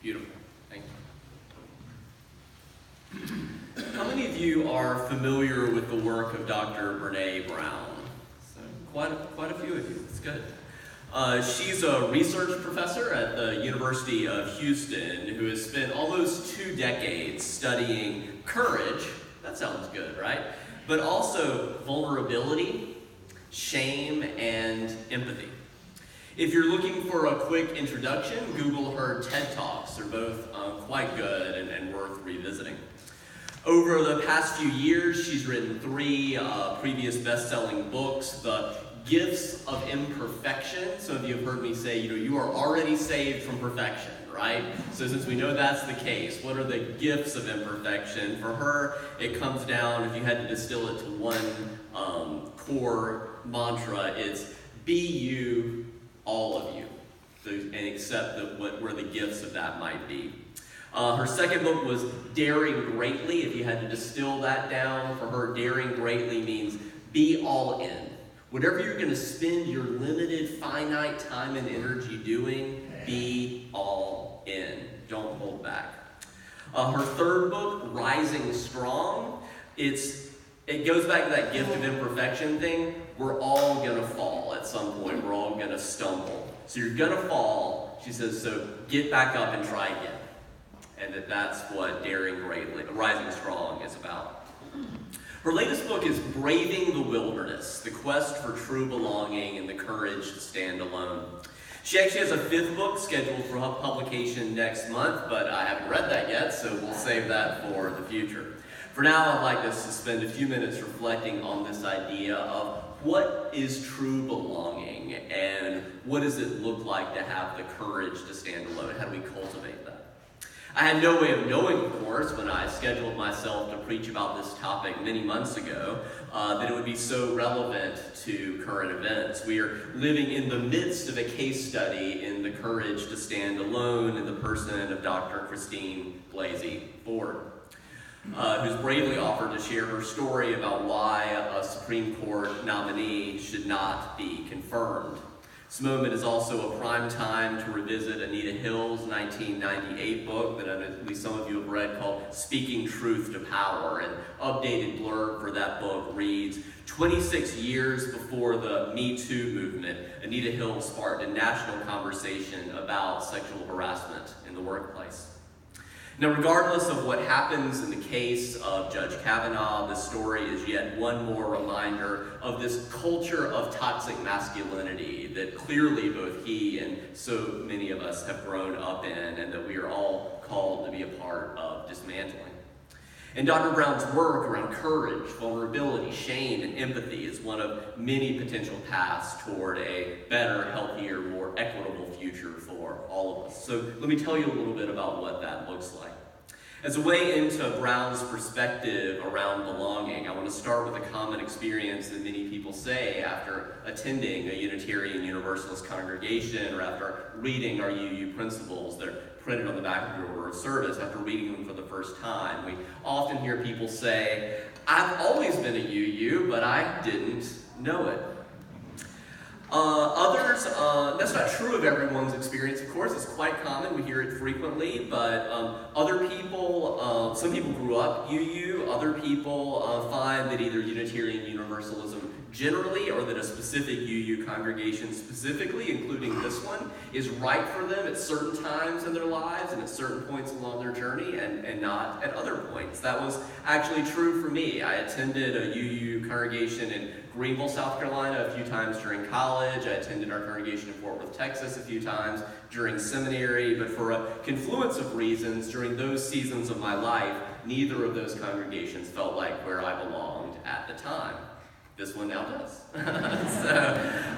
Beautiful. Thank you. How many of you are familiar with the work of Dr. Brené Brown? So quite a few of you. It's good. She's a research professor at the University of Houston who has spent almost 2 decades studying courage. That sounds good, right? But also vulnerability, shame, and empathy. If you're looking for a quick introduction, Google her TED Talks. They're both quite good and worth revisiting. Over the past few years, she's written 3 previous best-selling books. The Gifts of Imperfection. Some of you have heard me say, you are already saved from perfection, right? So since we know that's the case, what are the gifts of imperfection? For her, it comes down, if you had to distill it to one core mantra, it's be you, all of you, and accept where the gifts of that might be. Her second book was Daring Greatly. If you had to distill that down, for her, daring greatly means be all in. Whatever you're going to spend your limited, finite time and energy doing, be all in. Don't hold back. Her third book, Rising Strong, it goes back to that gift of imperfection thing. We're all going to fall at some point. We're all going to stumble. So you're going to fall, she says, so get back up and try again. And that's what Daring Greatly, Rising Strong is about. Her latest book is Braving the Wilderness, the quest for true belonging and the courage to stand alone. She actually has a 5th book scheduled for publication next month, but I haven't read that yet, so we'll save that for the future. For now, I'd like us to spend a few minutes reflecting on this idea of what is true belonging and what does it look like to have the courage to stand alone? How do we cultivate that? I had no way of knowing, of course, when I scheduled myself to preach about this topic many months ago, that it would be so relevant to current events. We are living in the midst of a case study in the courage to stand alone in the person of Dr. Christine Blasey Ford, who's bravely offered to share her story about why a Supreme Court nominee should not be confirmed. This moment is also a prime time to revisit Anita Hill's 1998 book that at least some of you have read called Speaking Truth to Power. An updated blurb for that book reads, 26 years before the Me Too movement, Anita Hill sparked a national conversation about sexual harassment in the workplace. Now, regardless of what happens in the case of Judge Kavanaugh, this story is yet one more reminder of this culture of toxic masculinity that clearly both he and so many of us have grown up in and that we are all called to be a part of dismantling. And Dr. Brown's work around courage, vulnerability, shame, and empathy is one of many potential paths toward a better, healthier, more equitable future for all of us. So let me tell you a little bit about what that looks like. As a way into Brown's perspective around belonging, I want to start with a common experience that many people say after attending a Unitarian Universalist congregation or after reading our UU principles that are printed on the back of your order of service, after reading them for the first time. We often hear people say, I've always been a UU, but I didn't know it. Others, that's not true of everyone's experience, of course. It's quite common. We hear it frequently, but other people, some people grew up UU. Other people find that either Unitarian Universalism generally or that a specific UU congregation specifically, including this one, is right for them at certain times in their lives and at certain points along their journey and not at other points. That was actually true for me. I attended a UU congregation in Greenville, South Carolina a few times during college. I attended our congregation in Fort Worth, Texas a few times during seminary, but for a confluence of reasons during those seasons of my life, neither of those congregations felt like where I belonged at the time. This one now does.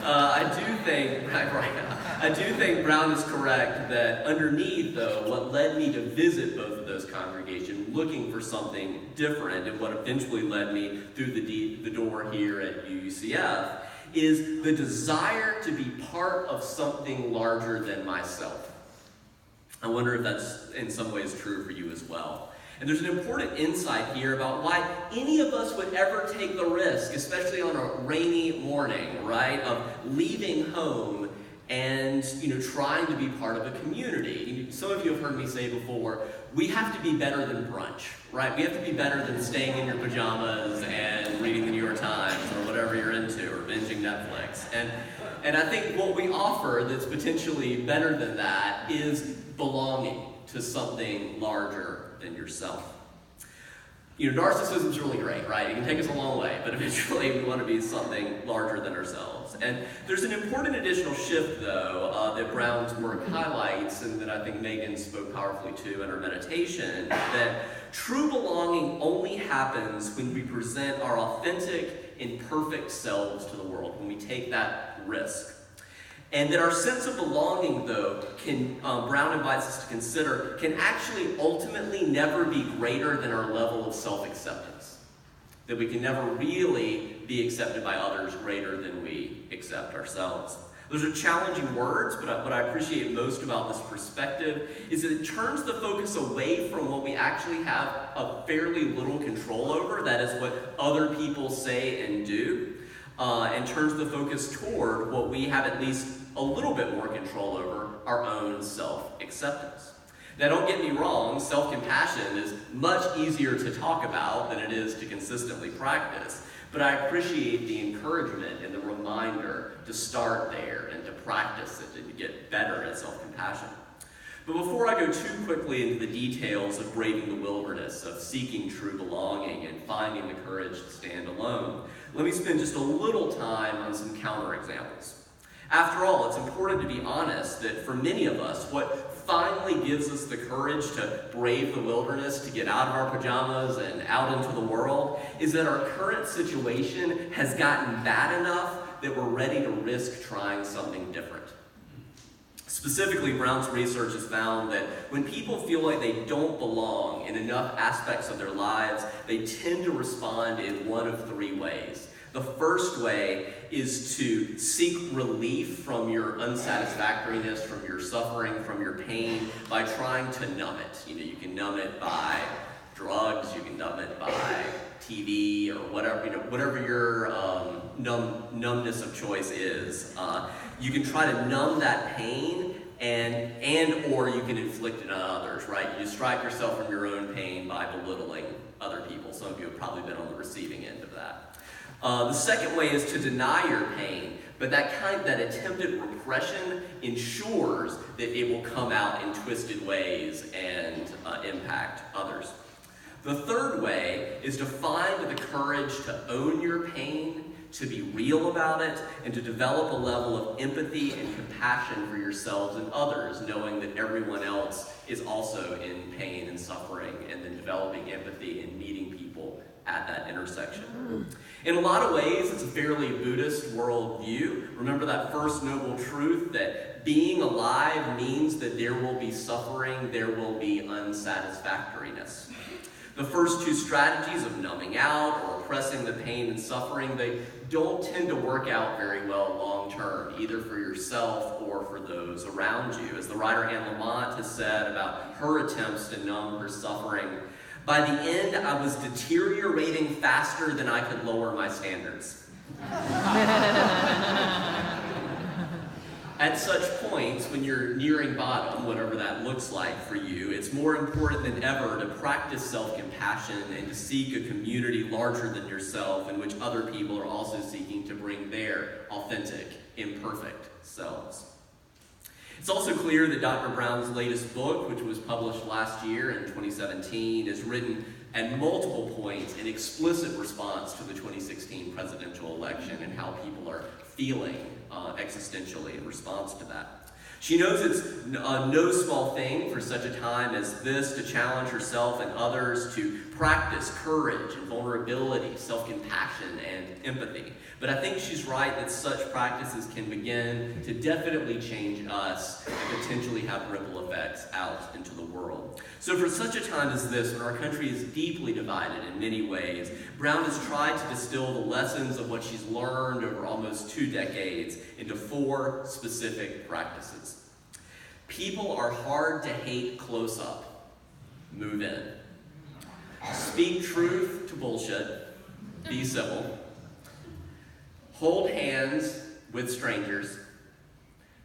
I do think Brown is correct that underneath, though, what led me to visit both of those congregations, looking for something different, and what eventually led me through the door here at UUCF, is the desire to be part of something larger than myself. I wonder if that's in some ways true for you as well. And there's an important insight here about why any of us would ever take the risk, especially on a rainy morning, right, of leaving home and trying to be part of a community. Some of you have heard me say before, we have to be better than brunch, right? We have to be better than staying in your pajamas and reading the New York Times or whatever you're into, or binging Netflix. And I think what we offer that's potentially better than that is belonging to something larger than yourself. Narcissism is really great, right? It can take us a long way, but eventually we want to be something larger than ourselves. And there's an important additional shift, though, that Brown's work highlights, and that I think Megan spoke powerfully to in her meditation, that true belonging only happens when we present our authentic, imperfect selves to the world, when we take that risk. And that our sense of belonging, though, Brown invites us to consider, can actually ultimately never be greater than our level of self-acceptance. That we can never really be accepted by others greater than we accept ourselves. Those are challenging words, but what I appreciate most about this perspective is that it turns the focus away from what we actually have a fairly little control over, that is what other people say and do, and turns the focus toward what we have at least a little bit more control over, our own self-acceptance. Now, don't get me wrong, self-compassion is much easier to talk about than it is to consistently practice, but I appreciate the encouragement and the reminder to start there and to practice it and to get better at self-compassion. But before I go too quickly into the details of braving the wilderness, of seeking true belonging and finding the courage to stand alone, let me spend just a little time on some counterexamples. After all, it's important to be honest that for many of us, what finally gives us the courage to brave the wilderness, to get out of our pajamas and out into the world, is that our current situation has gotten bad enough that we're ready to risk trying something different. Specifically, Brown's research has found that when people feel like they don't belong in enough aspects of their lives, they tend to respond in one of three ways. The first way is to seek relief from your unsatisfactoriness, from your suffering, from your pain, by trying to numb it. You can numb it by drugs, you can numb it by TV, or whatever your numbness of choice is. You can try to numb that pain, or you can inflict it on others, right? You distract yourself from your own pain by belittling other people. Some of you have probably been on the receiving end of that. The second way is to deny your pain, but that attempted repression ensures that it will come out in twisted ways and impact others. The third way is to find the courage to own your pain, to be real about it, and to develop a level of empathy and compassion for yourselves and others, knowing that everyone else is also in pain and suffering, and then developing empathy and meeting people at that intersection. In a lot of ways, it's a fairly Buddhist worldview. Remember that first noble truth that being alive means that there will be suffering, there will be unsatisfactoriness. The first two strategies of numbing out or oppressing the pain and suffering, they don't tend to work out very well long term, either for yourself or for those around you. As the writer Anne Lamott has said about her attempts to numb her suffering, by the end, I was deteriorating faster than I could lower my standards. At such points, when you're nearing bottom, whatever that looks like for you, it's more important than ever to practice self-compassion and to seek a community larger than yourself in which other people are also seeking to bring their authentic, imperfect selves. It's also clear that Dr. Brown's latest book, which was published last year in 2017, is written at multiple points in explicit response to the 2016 presidential election and how people are feeling existentially in response to that. She knows it's no small thing for such a time as this to challenge herself and others to practice courage and vulnerability, self-compassion, and empathy. But I think she's right that such practices can begin to definitely change us and potentially have ripple effects out into the world. So for such a time as this, when our country is deeply divided in many ways, Brown has tried to distill the lessons of what she's learned over almost 2 decades into 4 specific practices. People are hard to hate close up. Move in. Speak truth to bullshit. Be civil. Hold hands with strangers.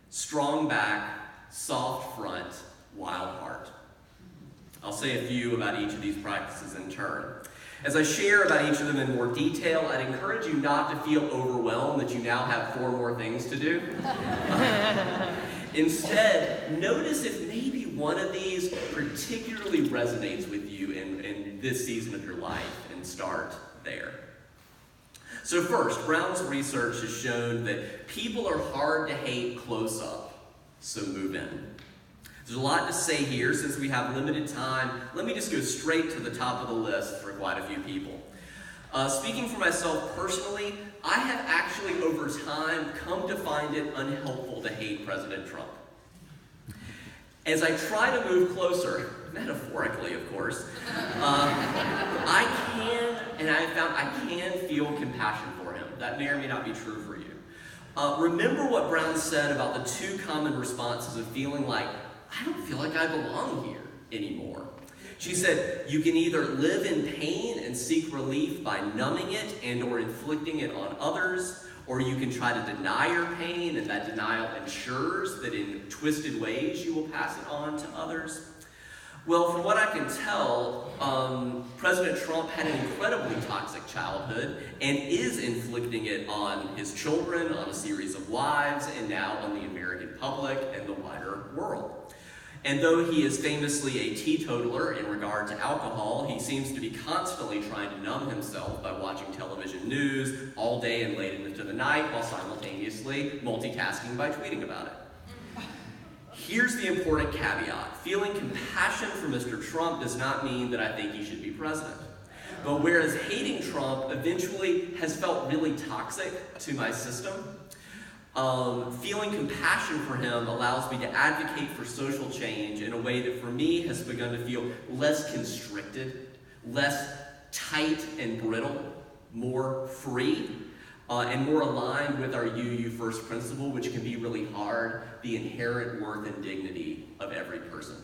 strong back, soft front, wild heart. I'll say a few about each of these practices in turn. As I share about each of them in more detail, I'd encourage you not to feel overwhelmed that you now have 4 more things to do. Instead, notice if maybe one of these particularly resonates with you in this season of your life, and start there. So first, Brown's research has shown that people are hard to hate close up, so move in. There's a lot to say here. Since we have limited time, let me just go straight to the top of the list for quite a few people. Speaking for myself personally, I have actually over time come to find it unhelpful to hate President Trump. As I try to move closer, metaphorically of course, I can feel compassion for him. That may or may not be true for you. Remember what Brown said about the 2 common responses of feeling like, I don't feel like I belong here anymore. She said, you can either live in pain and seek relief by numbing it and or inflicting it on others, or you can try to deny your pain, and that denial ensures that in twisted ways you will pass it on to others. Well, from what I can tell, President Trump had an incredibly toxic childhood and is inflicting it on his children, on a series of wives, and now on the American public and the wider world. And though he is famously a teetotaler in regard to alcohol, he seems to be constantly trying to numb himself by watching television news all day and late into the night while simultaneously multitasking by tweeting about it. Here's the important caveat. Feeling compassion for Mr. Trump does not mean that I think he should be president. But whereas hating Trump eventually has felt really toxic to my system, feeling compassion for him allows me to advocate for social change in a way that for me has begun to feel less constricted, less tight and brittle, more free, and more aligned with our you first principle, which can be really hard, the inherent worth and dignity of every person.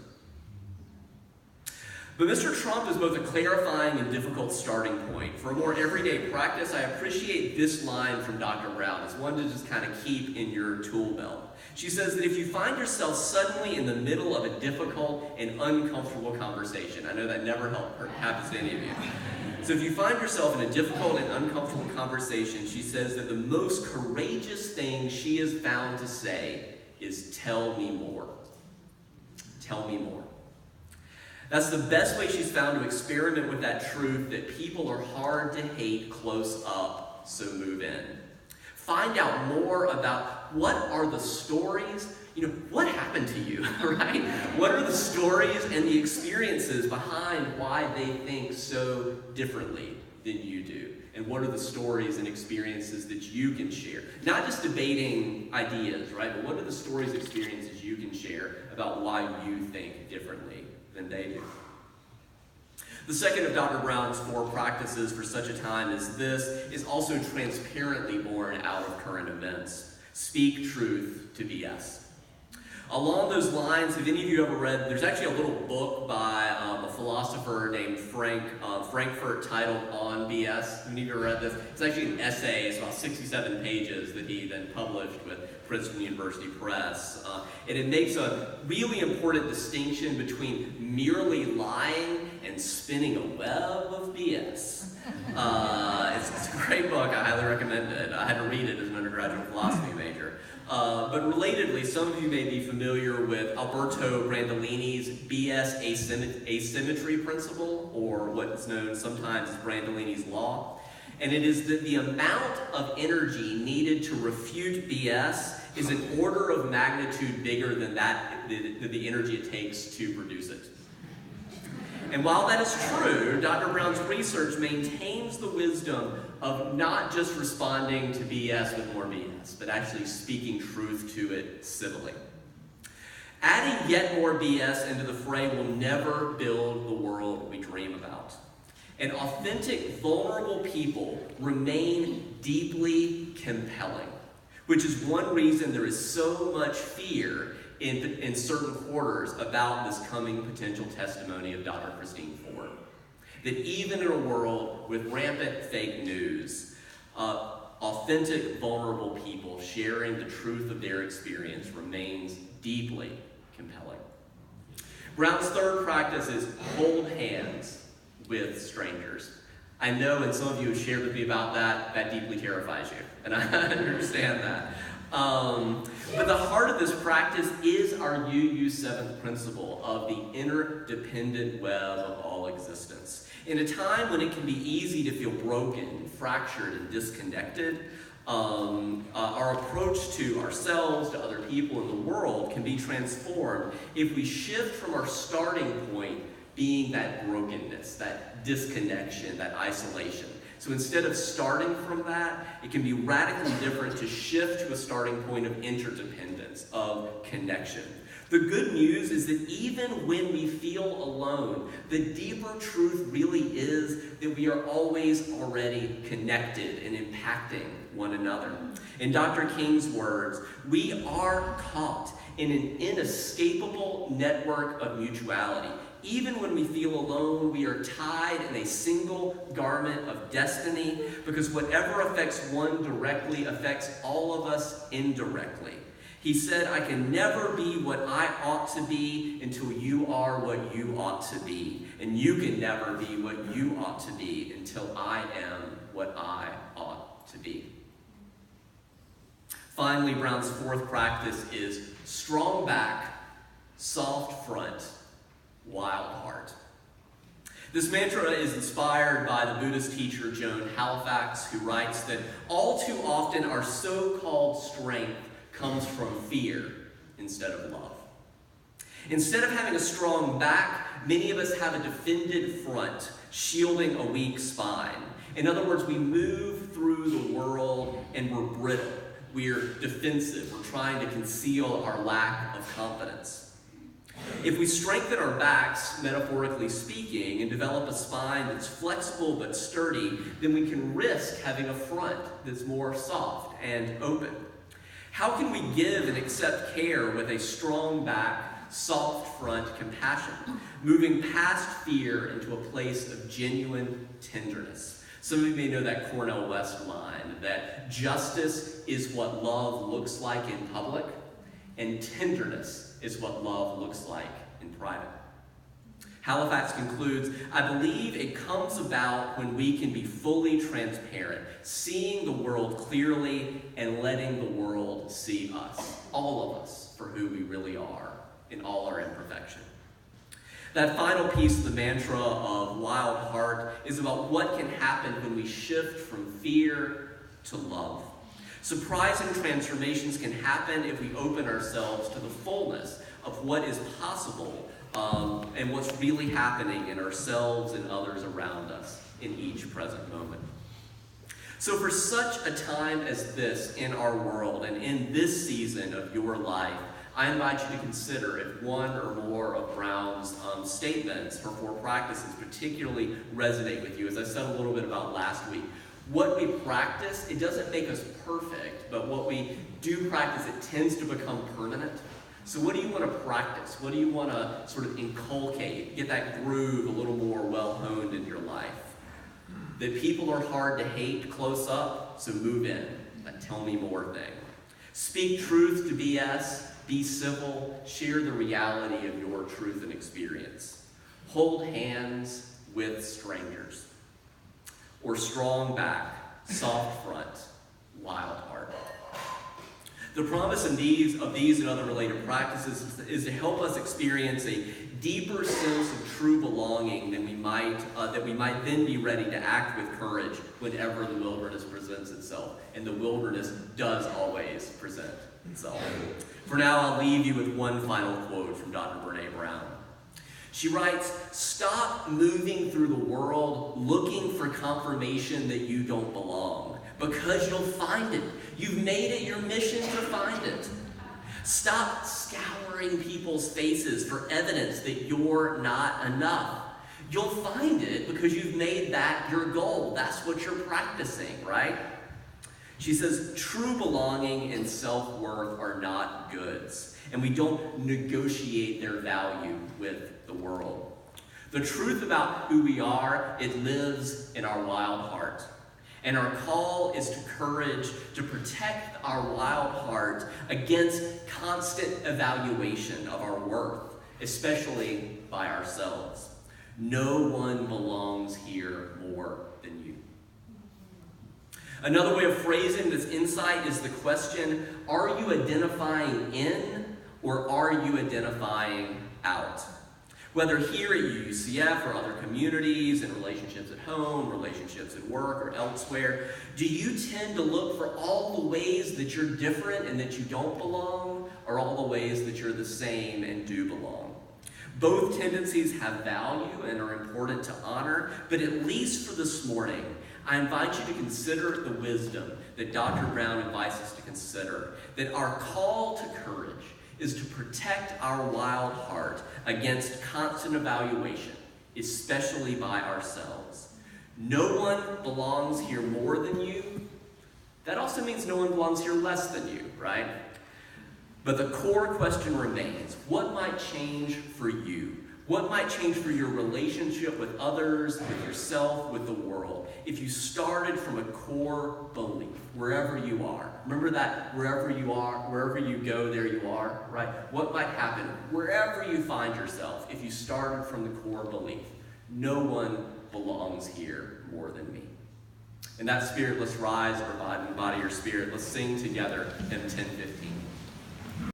But Mr. Trump is both a clarifying and difficult starting point. For a more everyday practice, I appreciate this line from Dr. Brown. It's one to just kind of keep in your tool belt. She says that if you find yourself suddenly in the middle of a difficult and uncomfortable conversation, I know that never happens to any of you. So if you find yourself in a difficult and uncomfortable conversation, she says that the most courageous thing she has found to say is, tell me more. Tell me more. That's the best way she's found to experiment with that truth that people are hard to hate close up, so move in. Find out more about what are the stories, what happened to you, right? What are the stories and the experiences behind why they think so differently than you do? And what are the stories and experiences that you can share? Not just debating ideas, right? But what are the stories and experiences you can share about why you think differently than they do? The second of Dr. Brown's 4 practices for such a time as this is also transparently born out of current events. Speak truth to BS. Along those lines, have any of you ever read, there's actually a little book by a philosopher named Frankfurt titled On BS. Have any of you ever read this? It's actually an essay. It's about 67 pages that he then published with Princeton University Press. And it makes a really important distinction between merely lying and spinning a web of BS. It's a great book. I highly recommend it. I had to read it as an undergraduate philosophy major. But relatedly, some of you may be familiar with Alberto Brandolini's BS asymmetry principle, or what's known sometimes as Brandolini's law. And it is that the amount of energy needed to refute BS is an order of magnitude bigger than the energy it takes to produce it. And while that is true, Dr. Brown's research maintains the wisdom of not just responding to BS with more BS, but actually speaking truth to it civilly. Adding yet more BS into the fray will never build the world we dream about. And authentic, vulnerable people remain deeply compelling, which is one reason there is so much fear in certain quarters about this coming potential testimony of Dr. Christine Ford. That even in a world with rampant fake news, Authentic, vulnerable people sharing the truth of their experience remains deeply compelling. Brown's third practice is hold hands with strangers. I know, and some of you have shared with me about that, that deeply terrifies you, and I understand that. But the heart of this practice is our UU7th principle of the interdependent web of all existence. In a time when it can be easy to feel broken, fractured, and disconnected, our approach to ourselves, to other people in the world can be transformed if we shift from our starting point being that brokenness, that disconnection, that isolation. So instead of starting from that, it can be radically different to shift to a starting point of interdependence, of connection. The good news is that even when we feel alone, the deeper truth really is that we are always already connected and impacting one another. In Dr. King's words, we are caught in an inescapable network of mutuality. Even when we feel alone, we are tied in a single garment of destiny, because whatever affects one directly affects all of us indirectly. He said, I can never be what I ought to be until you are what you ought to be. And you can never be what you ought to be until I am what I ought to be. Finally, Brown's fourth practice is strong back, soft front, wild heart. This mantra is inspired by the Buddhist teacher Joan Halifax, who writes that all too often our so-called strength comes from fear instead of love. Instead of having a strong back, many of us have a defended front, shielding a weak spine. In other words, we move through the world and we're brittle. We're defensive. We're trying to conceal our lack of confidence. If we strengthen our backs, metaphorically speaking, and develop a spine that's flexible but sturdy, then we can risk having a front that's more soft and open. How can we give and accept care with a strong back, soft front compassion, moving past fear into a place of genuine tenderness? Some of you may know that Cornel West line, that justice is what love looks like in public, and tenderness is what love looks like in private. Halifax concludes, I believe it comes about when we can be fully transparent, seeing the world clearly and letting the world see us, all of us, for who we really are in all our imperfection. That final piece of the mantra of wild heart is about what can happen when we shift from fear to love. Surprising transformations can happen if we open ourselves to the fullness of what is possible and what's really happening in ourselves and others around us in each present moment. So for such a time as this in our world and in this season of your life, I invite you to consider if one or more of Brown's statements, her four practices, particularly resonate with you. As I said a little bit about last week, what we practice, it doesn't make us perfect, but what we do practice, it tends to become permanent. So what do you want to practice? What do you want to sort of inculcate? Get that groove a little more well-honed in your life. That people are hard to hate close up, so move in. That tell me more thing. Speak truth to BS. Be civil. Share the reality of your truth and experience. Hold hands with strangers. Or strong back, soft front, wild heart. The promise of these and other related practices is to help us experience a deeper sense of true belonging than that we might then be ready to act with courage whenever the wilderness presents itself. And the wilderness does always present itself. For now, I'll leave you with one final quote from Dr. Brené Brown. She writes, stop moving through the world looking for confirmation that you don't belong, because you'll find it. You've made it your mission to find it. Stop scouring people's faces for evidence that you're not enough. You'll find it because you've made that your goal. That's what you're practicing, right? She says, true belonging and self-worth are not goods, and we don't negotiate their value with the world. The truth about who we are, it lives in our wild heart. And our call is to courage to protect our wild heart against constant evaluation of our worth, especially by ourselves. No one belongs here more than you. Another way of phrasing this insight is the question, are you identifying in or are you identifying out? Whether here at UCF or other communities, in relationships at home, relationships at work, or elsewhere, do you tend to look for all the ways that you're different and that you don't belong, or all the ways that you're the same and do belong? Both tendencies have value and are important to honor, but at least for this morning, I invite you to consider the wisdom that Dr. Brown invites us to consider, that our call to courage is to protect our wild heart against constant evaluation, especially by ourselves. No one belongs here more than you. That also means no one belongs here less than you, right? But the core question remains, what might change for you? What might change for your relationship with others, with yourself, with the world, if you started from a core belief, wherever you are? Remember that wherever you are, wherever you go, there you are, right? What might happen wherever you find yourself if you started from the core belief? No one belongs here more than me. In that spirit, let's rise, embody your spirit. Let's sing together hymn 1015.